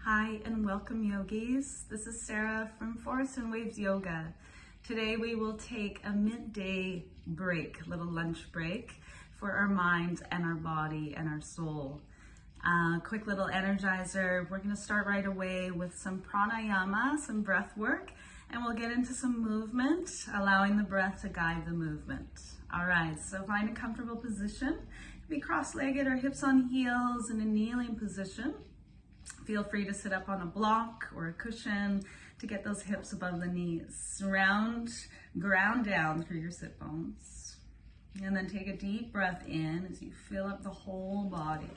Hi and welcome yogis. This is Sarah from Forest and Waves Yoga. Today we will take a midday break, a little lunch break for our mind and our body and our soul. Quick little energizer. We're going to start right away with some pranayama, some breath work, and we'll get into some movement, allowing the breath to guide the movement. All right, so find a comfortable position. Be cross-legged or hips on heels in a kneeling position. Feel free to sit up on a block or a cushion to get those hips above the knees. Ground down through your sit bones. And then take a deep breath in as you fill up the whole body.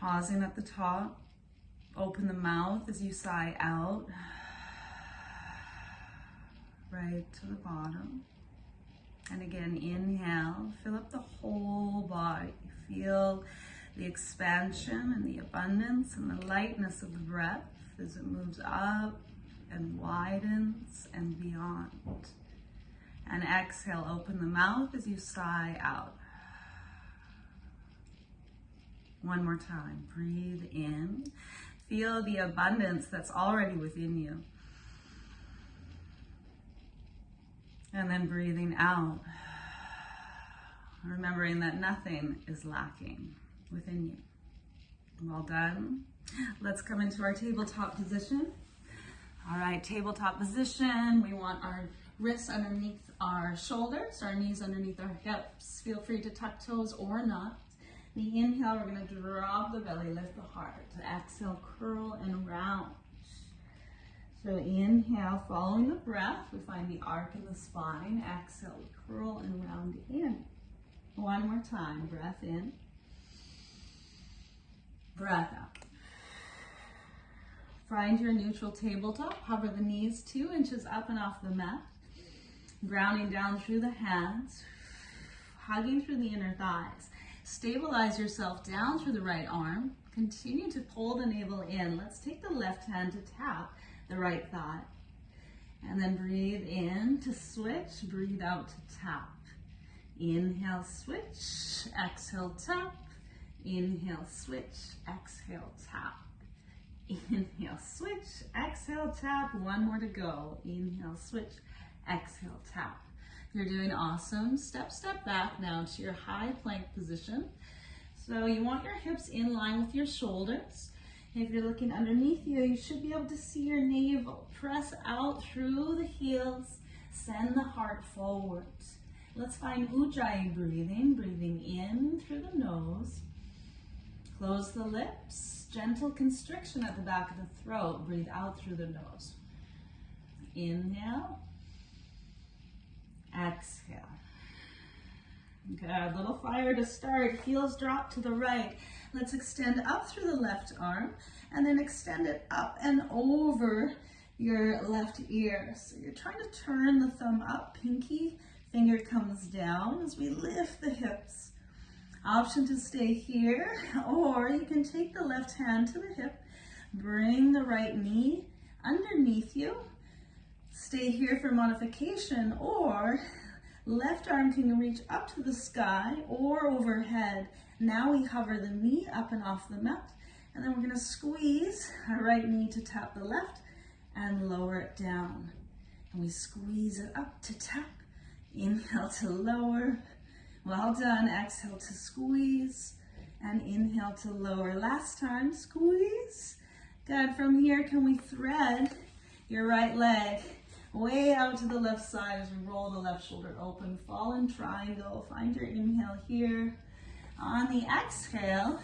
Pausing at the top. Open the mouth as you sigh out. Right to the bottom. And again, inhale. Fill up the whole body. Feel the expansion and the abundance and the lightness of the breath as it moves up and widens and beyond. And exhale, open the mouth as you sigh out. One more time, breathe in. Feel the abundance that's already within you. And then breathing out, remembering that nothing is lacking within you. Well done. Let's come into our tabletop position. All right, tabletop position. We want our wrists underneath our shoulders, our knees underneath our hips. Feel free to tuck toes or not. The inhale, we're going to drop the belly, lift the heart. Exhale, curl and round. So inhale, following the breath, we find the arc in the spine. Exhale, curl and round in. One more time, breath in. Breath out. Find your neutral tabletop. Hover the knees 2 inches up and off the mat. Grounding down through the hands. Hugging through the inner thighs. Stabilize yourself down through the right arm. Continue to pull the navel in. Let's take the left hand to tap the right thigh. And then breathe in to switch. Breathe out to tap. Inhale, switch. Exhale, tap. Inhale, switch, exhale, tap. Inhale, switch, exhale, tap. One more to go. Inhale, switch, exhale, tap. You're doing awesome. Step back now to your high plank position. So you want your hips in line with your shoulders. If you're looking underneath you, you should be able to see your navel. Press out through the heels. Send the heart forward. Let's find Ujjayi breathing. Breathing in through the nose. Close the lips, gentle constriction at the back of the throat. Breathe out through the nose. Inhale, exhale. Good, a little fire to start. Heels drop to the right. Let's extend up through the left arm and then extend it up and over your left ear. So you're trying to turn the thumb up, pinky finger comes down as we lift the hips. Option to stay here, or you can take the left hand to the hip, bring the right knee underneath you, stay here for modification, or left arm can reach up to the sky or overhead. Now we hover the knee up and off the mat, and then we're going to squeeze our right knee to tap the left and lower it down. And we squeeze it up to tap, inhale to lower. Well done. Exhale to squeeze and inhale to lower. Last time, squeeze. Good. From here, can we thread your right leg way out to the left side as we roll the left shoulder open. Fallen triangle. Find your inhale here. On the exhale,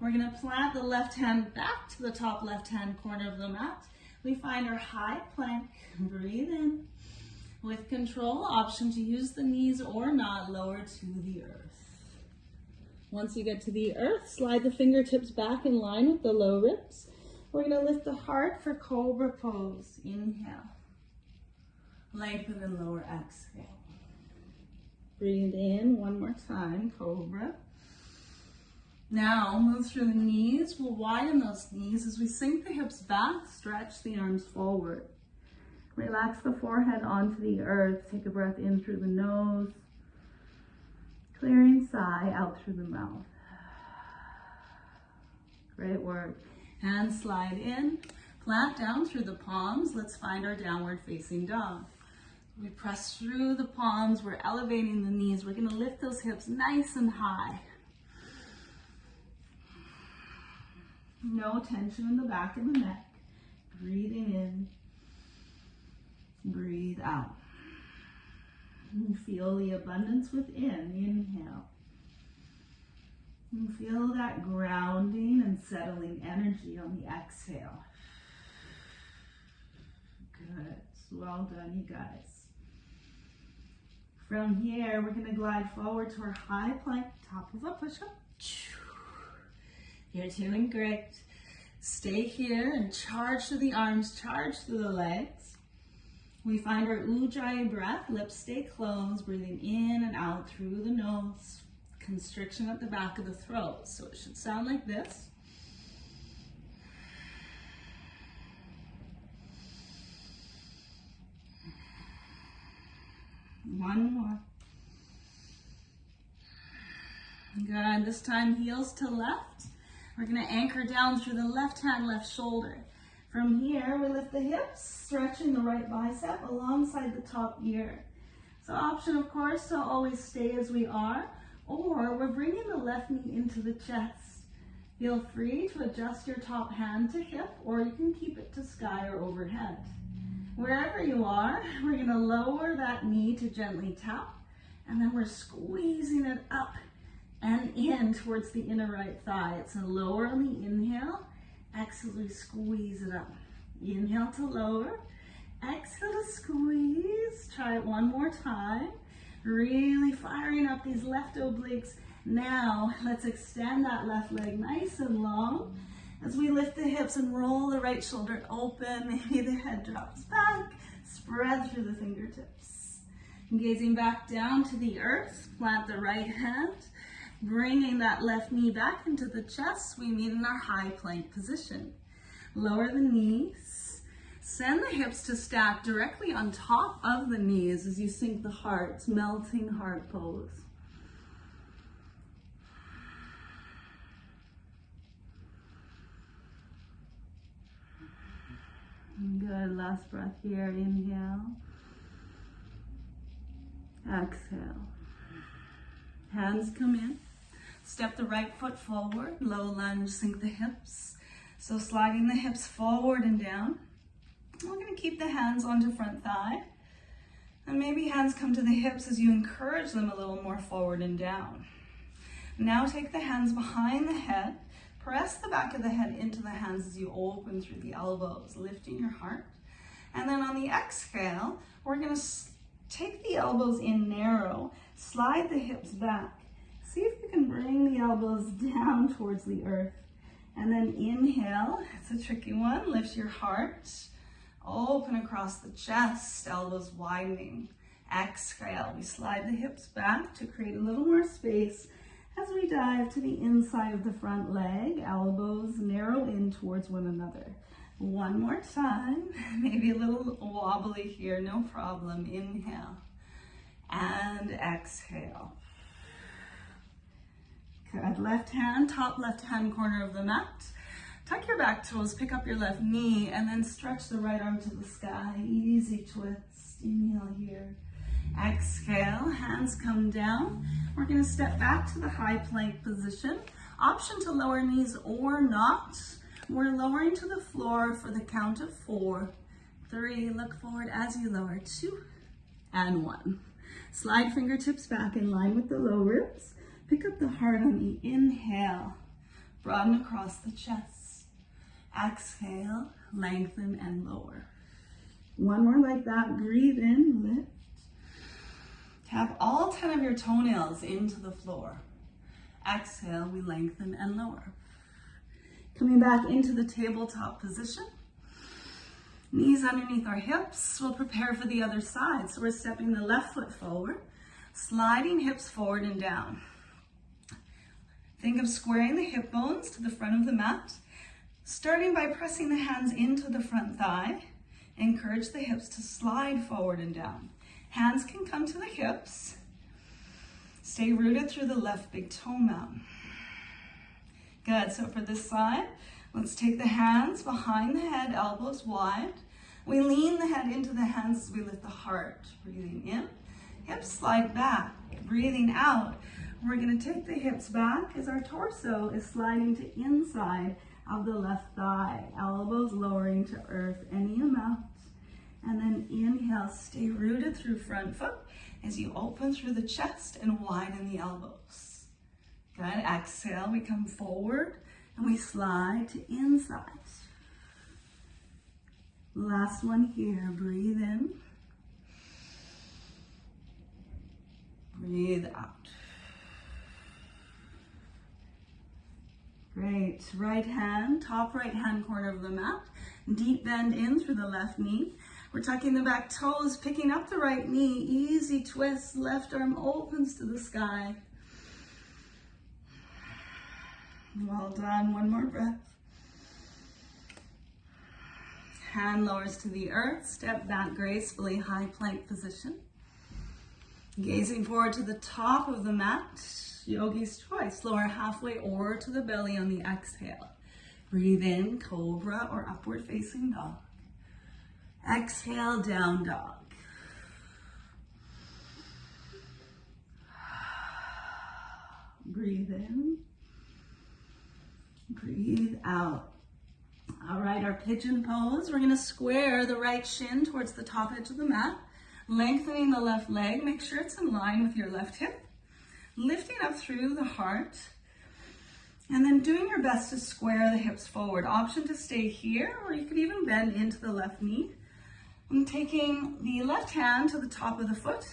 we're going to plant the left hand back to the top left hand corner of the mat. We find our high plank. Breathe in. With control, option to use the knees or not, lower to the earth. Once you get to the earth, slide the fingertips back in line with the low ribs. We're going to lift the heart for cobra pose. Inhale. Lengthen and lower, exhale. Breathe in one more time, cobra. Now move through the knees. We'll widen those knees as we sink the hips back, stretch the arms forward. Relax the forehead onto the earth. Take a breath in through the nose. Clearing sigh out through the mouth. Great work. Hands slide in, plant down through the palms. Let's find our downward facing dog. We press through the palms, we're elevating the knees. We're gonna lift those hips nice and high. No tension in the back of the neck. Breathing in, breathe out. And feel the abundance within, inhale. And feel that grounding and settling energy on the exhale. Good, well done you guys. From here, we're gonna glide forward to our high plank, top of a push-up. You're doing great. Stay here and charge through the arms, charge through the legs. We find our ujjayi breath, lips stay closed, breathing in and out through the nose. Constriction at the back of the throat. So it should sound like this. One more. Good. This time heels to left. We're going to anchor down through the left hand, left shoulder. From here, we lift the hips, stretching the right bicep alongside the top ear. So option, of course, to always stay as we are, or we're bringing the left knee into the chest. Feel free to adjust your top hand to hip, or you can keep it to sky or overhead. Wherever you are, we're going to lower that knee to gently tap, and then we're squeezing it up and in towards the inner right thigh. It's a lower on the inhale. Exhale, we squeeze it up. Inhale to lower. Exhale to squeeze. Try it one more time. Really firing up these left obliques. Now, let's extend that left leg nice and long as we lift the hips and roll the right shoulder open. Maybe the head drops back. Spread through the fingertips. Gazing back down to the earth. Plant the right hand. Bringing that left knee back into the chest, we meet in our high plank position. Lower the knees. Send the hips to stack directly on top of the knees as you sink the heart. It's melting heart pose. Good, last breath here. Inhale. Exhale. Hands come in. Step the right foot forward, low lunge, sink the hips. So sliding the hips forward and down. We're going to keep the hands onto front thigh. And maybe hands come to the hips as you encourage them a little more forward and down. Now take the hands behind the head. Press the back of the head into the hands as you open through the elbows, lifting your heart. And then on the exhale, we're going to take the elbows in narrow, slide the hips back. See if you can bring the elbows down towards the earth. And then inhale, it's a tricky one, lift your heart, open across the chest, elbows widening. Exhale, we slide the hips back to create a little more space as we dive to the inside of the front leg, elbows narrow in towards one another. One more time, maybe a little wobbly here, no problem. Inhale and exhale. Good, left hand, top left hand corner of the mat. Tuck your back toes, pick up your left knee, and then stretch the right arm to the sky. Easy twist. Inhale here. Exhale, hands come down. We're going to step back to the high plank position. Option to lower knees or not. We're lowering to the floor for the count of 4, 3. Look forward as you lower. 2 and 1. Slide fingertips back in line with the low ribs. Pick up the heart on the inhale. Broaden across the chest. Exhale, lengthen and lower. One more like that. Breathe in, lift. Tap all 10 of your toenails into the floor. Exhale, we lengthen and lower. Coming back into the tabletop position. Knees underneath our hips. We'll prepare for the other side. So we're stepping the left foot forward, sliding hips forward and down. Think of squaring the hip bones to the front of the mat, starting by pressing the hands into the front thigh. Encourage the hips to slide forward and down. Hands can come to the hips. Stay rooted through the left big toe mound. Good, so for this side, let's take the hands behind the head, elbows wide. We lean the head into the hands as we lift the heart. Breathing in, hips slide back. Breathing out, we're gonna take the hips back as our torso is sliding to inside of the left thigh. Elbows lowering to earth any amount. And then inhale, stay rooted through front foot as you open through the chest and widen the elbows. Good, exhale, we come forward and we slide to inside. Last one here, breathe in. Breathe out. Great, right hand, top right hand corner of the mat. Deep bend in through the left knee. We're tucking the back toes, picking up the right knee. Easy twist, left arm opens to the sky. Well done, one more breath. Hand lowers to the earth, step back gracefully, high plank position. Gazing forward to the top of the mat, yogi's choice, lower halfway or to the belly on the exhale. Breathe in, cobra or upward facing dog. Exhale, down dog. Breathe in, breathe out. All right, our pigeon pose. We're gonna square the right shin towards the top edge of the mat, lengthening the left leg. Make sure it's in line with your left hip. Lifting up through the heart, and then doing your best to square the hips forward. Option to stay here, or you could even bend into the left knee. And taking the left hand to the top of the foot.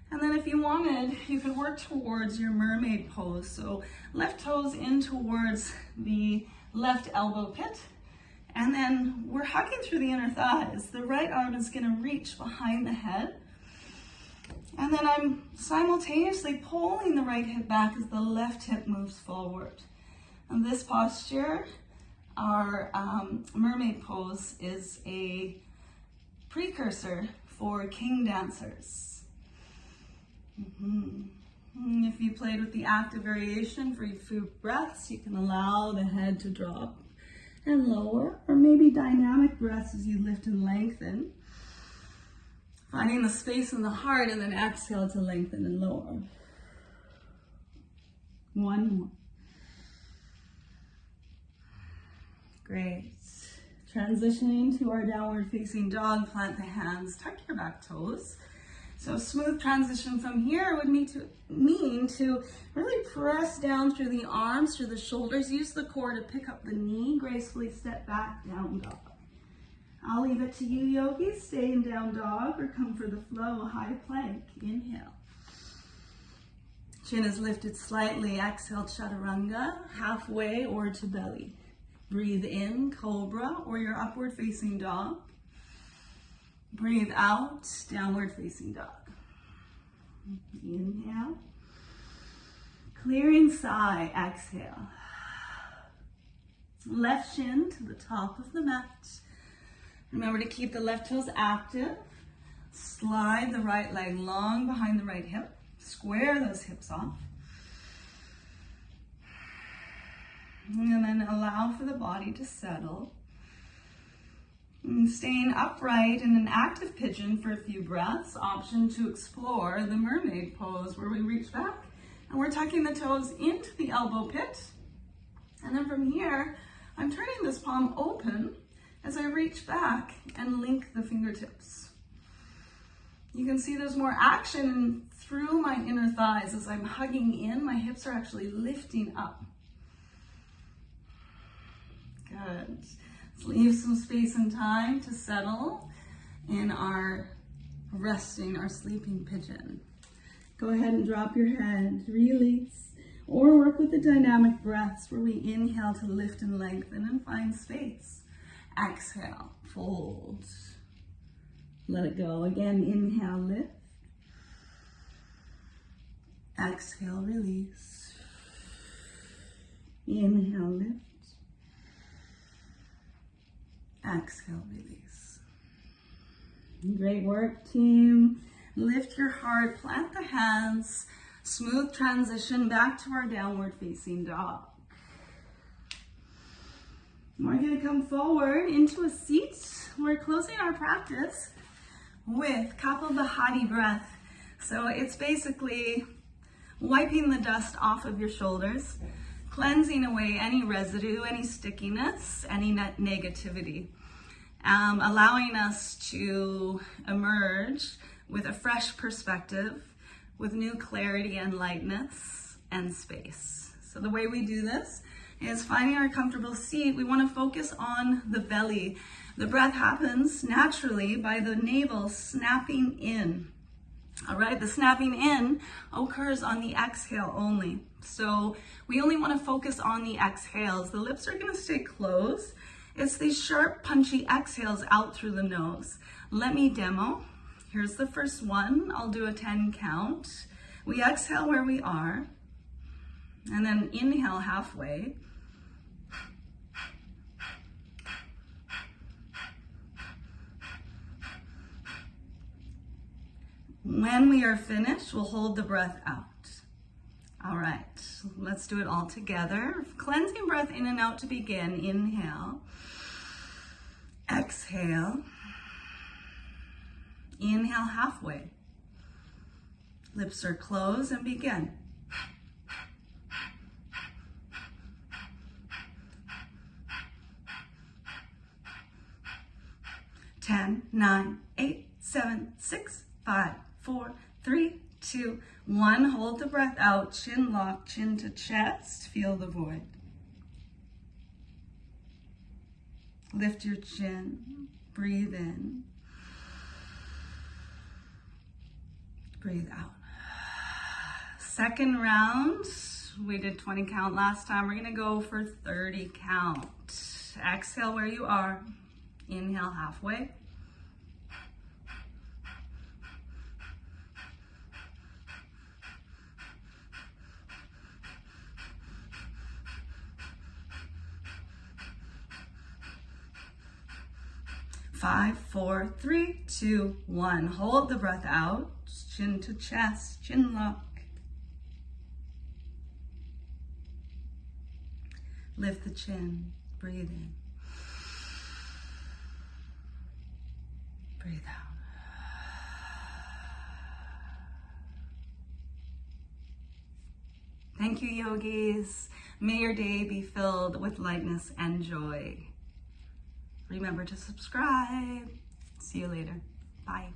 And then if you wanted, you could work towards your mermaid pose. So left toes in towards the left elbow pit. And then we're hugging through the inner thighs. The right arm is gonna reach behind the head. And then I'm simultaneously pulling the right hip back as the left hip moves forward. And this posture, our mermaid pose, is a precursor for king dancers. If you played with the active variation for your few breaths, you can allow the head to drop and lower, or maybe dynamic breaths as you lift and lengthen. Finding the space in the heart and then exhale to lengthen and lower. One more. Great. Transitioning to our downward facing dog, plant the hands, tuck your back toes. So smooth transition from here would mean to really press down through the arms, through the shoulders, use the core to pick up the knee, gracefully step back, down dog. I'll leave it to you, yogis. Stay in down dog or come for the flow, high plank. Inhale. Chin is lifted slightly. Exhale, chaturanga, halfway or to belly. Breathe in, cobra or your upward facing dog. Breathe out, downward facing dog. Inhale. Clearing sigh, exhale. Left shin to the top of the mat. Remember to keep the left toes active. Slide the right leg long behind the right hip. Square those hips off. And then allow for the body to settle. And staying upright in an active pigeon for a few breaths. Option to explore the mermaid pose where we reach back and we're tucking the toes into the elbow pit. And then from here, I'm turning this palm open as I reach back and link the fingertips. You can see there's more action through my inner thighs as I'm hugging in. My hips are actually lifting up. Good. Let's leave some space and time to settle in our resting, our sleeping pigeon. Go ahead and drop your head, release, or work with the dynamic breaths where we inhale to lift and lengthen and find space. Exhale, fold. Let it go. Again, inhale, lift. Exhale, release. Inhale, lift. Exhale, release. Great work, team. Lift your heart, plant the hands, smooth transition back to our downward facing dog. We're gonna come forward into a seat. We're closing our practice with Kapalabhati breath. So it's basically wiping the dust off of your shoulders, cleansing away any residue, any stickiness, any negativity, allowing us to emerge with a fresh perspective, with new clarity and lightness and space. So the way we do this is finding our comfortable seat. We want to focus on the belly. The breath happens naturally by the navel snapping in. All right, the snapping in occurs on the exhale only. So we only want to focus on the exhales. The lips are going to stay closed. It's these sharp, punchy exhales out through the nose. Let me demo. Here's the first one. I'll do a 10 count. We exhale where we are, and then inhale halfway. When we are finished, we'll hold the breath out. All right, let's do it all together. Cleansing breath in and out to begin. Inhale. Exhale. Inhale halfway. Lips are closed and begin. 10, 9, 8, 7, 6, 5, 4, 3, 2, 1. Hold the breath out. Chin lock, chin to chest. Feel the void. Lift your chin. Breathe in. Breathe out. Second round. We did 20 count last time. We're going to go for 30 count. Exhale where you are. Inhale halfway. Five, 4, 3, 2, 1. Hold the breath out. Chin to chest, chin lock. Lift the chin. Breathe in. Breathe out. Thank you, yogis. May your day be filled with lightness and joy. Remember to subscribe. See you later. Bye.